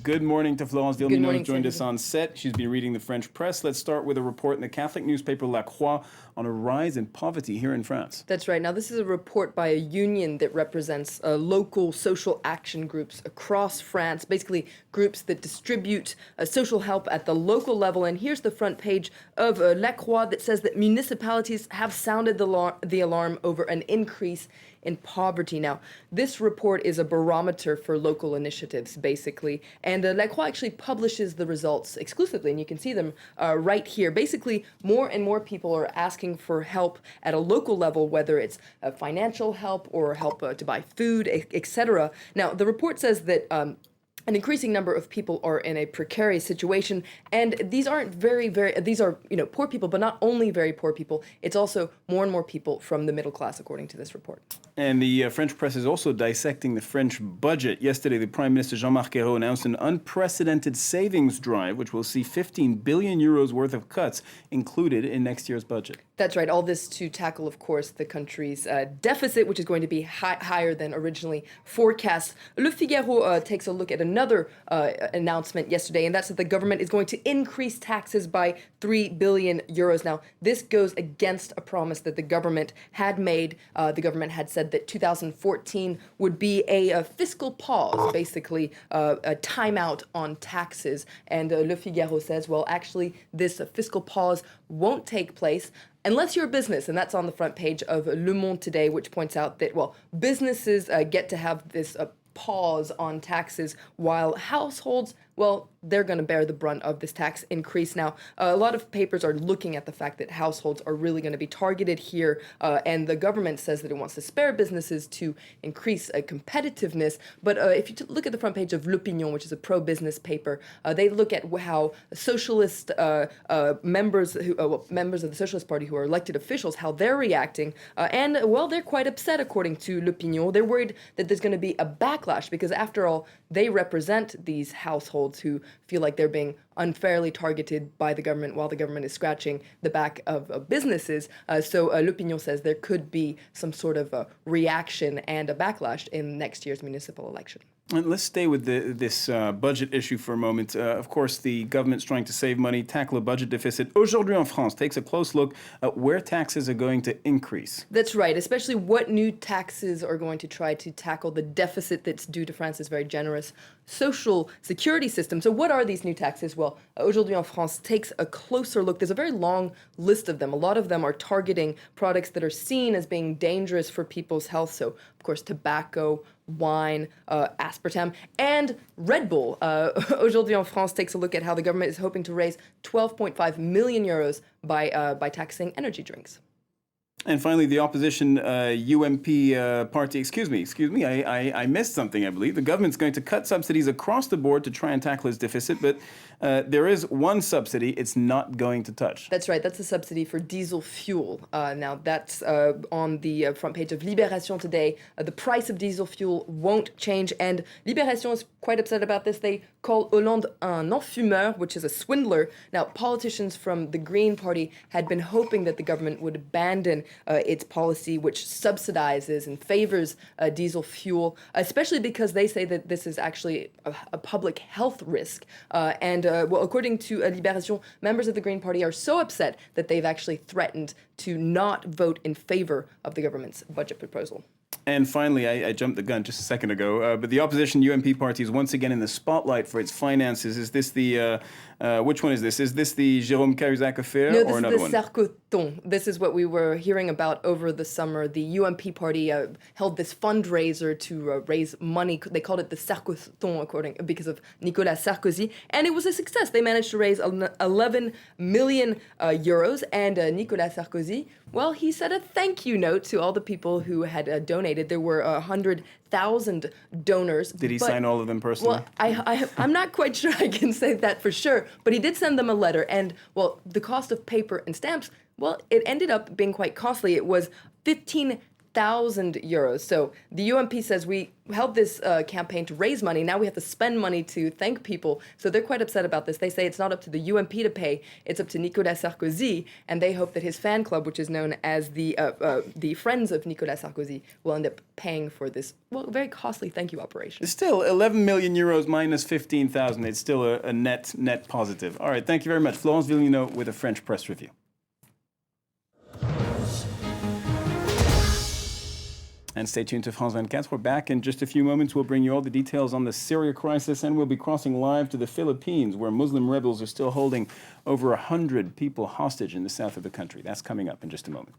Good morning to Florence Good Dilmino, morning, who joined Céline. us on set. She's been reading the French press. Let's start with a report in the Catholic newspaper La Croix on a rise in poverty here in France. That's right. Now, this is a report by a union that represents local social action groups across France, basically groups that distribute social help at the local level. And here's the front page of La Croix that says that municipalities have sounded the alarm over an increase in poverty. Now, this report is a barometer for local initiatives, basically. And La Croix actually publishes the results exclusively, and you can see them right here. Basically, more and more people are asking for help at a local level, whether it's financial help or help to buy food, etc. Now, the report says that an increasing number of people are in a precarious situation, and these aren't these are poor people, but not only very poor people. It's also more and more people from the middle class, according to this report. And the French press is also dissecting the French budget. Yesterday, the Prime Minister Jean-Marc announced an unprecedented savings drive, which will see 15 billion euros worth of cuts included in next year's budget. That's right. All this to tackle, of course, the country's deficit, which is going to be higher than originally forecast. Le Figaro takes a look at another announcement yesterday, and that's that the government is going to increase taxes by 3 billion euros. Now, this goes against a promise that the government had made. The government had said that 2014 would be a fiscal pause, basically a timeout on taxes. And Le Figaro says, well, actually, this fiscal pause won't take place unless you're a business, and that's on the front page of Le Monde today, which points out that, well, businesses get to have this pause on taxes, while households, well, they're going to bear the brunt of this tax increase. Now, a lot of papers are looking at the fact that households are really going to be targeted here, and the government says that it wants to spare businesses to increase competitiveness. But if you look at the front page of L'Opinion, which is a pro-business paper, they look at how socialist members of the Socialist Party who are elected officials, how they're reacting, and, well, they're quite upset, according to L'Opinion. They're worried that there's going to be a backlash because, after all, they represent these households who feel like they're being unfairly targeted by the government while the government is scratching the back of businesses. So L'Opinion says there could be some sort of a reaction and a backlash in next year's municipal election. And let's stay with this budget issue for a moment. Of course, the government's trying to save money, tackle a budget deficit. Aujourd'hui en France takes a close look at where taxes are going to increase. That's right, especially what new taxes are going to try to tackle the deficit that's due to France's very generous social security system. So what are these new taxes? Well, Aujourd'hui en France takes a closer look. There's a very long list of them. A lot of them are targeting products that are seen as being dangerous for people's health. So, of course, tobacco, wine, aspartame, and Red Bull. Aujourd'hui en France takes a look at how the government is hoping to raise 12.5 million euros by taxing energy drinks. And finally, the opposition UMP party, excuse me, I missed something, I believe. The government's going to cut subsidies across the board to try and tackle its deficit, but there is one subsidy it's not going to touch. That's right. That's a subsidy for diesel fuel. Now, that's on the front page of Libération today. The price of diesel fuel won't change, and Libération is quite upset about this. They call Hollande un non-fumeur, which is a swindler. Now, politicians from the Green Party had been hoping that the government would abandon its policy, which subsidizes and favors diesel fuel, especially because they say that this is actually a public health risk. Well, according to Libération, members of the Green Party are so upset that they've actually threatened to not vote in favor of the government's budget proposal. And finally, I jumped the gun just a second ago, but the opposition UMP party is once again in the spotlight for its finances. Is this which one is this? Is this the Jérôme Cahuzac affair or another one? No, this is the Sarkoton. This is what we were hearing about over the summer. The UMP party held this fundraiser to raise money. They called it the Sarkoton, because of Nicolas Sarkozy, and it was a success. They managed to raise 11 million euros, and Nicolas Sarkozy, well, he sent a thank you note to all the people who had donated. There were 100,000 donors. Did he sign all of them personally? Well, I'm not quite sure I can say that for sure, but he did send them a letter. And, well, the cost of paper and stamps, well, it ended up being quite costly. It was 15 euros. So the UMP says we held this campaign to raise money. Now we have to spend money to thank people. So they're quite upset about this. They say it's not up to the UMP to pay. It's up to Nicolas Sarkozy. And they hope that his fan club, which is known as the Friends of Nicolas Sarkozy, will end up paying for this, well, very costly thank you operation. Still, 11 million euros minus 15,000. It's still a net positive. All right, thank you very much. Florence Villeneuve with a French press review. And stay tuned to France 24. We're back in just a few moments. We'll bring you all the details on the Syria crisis, and we'll be crossing live to the Philippines, where Muslim rebels are still holding over 100 people hostage in the south of the country. That's coming up in just a moment.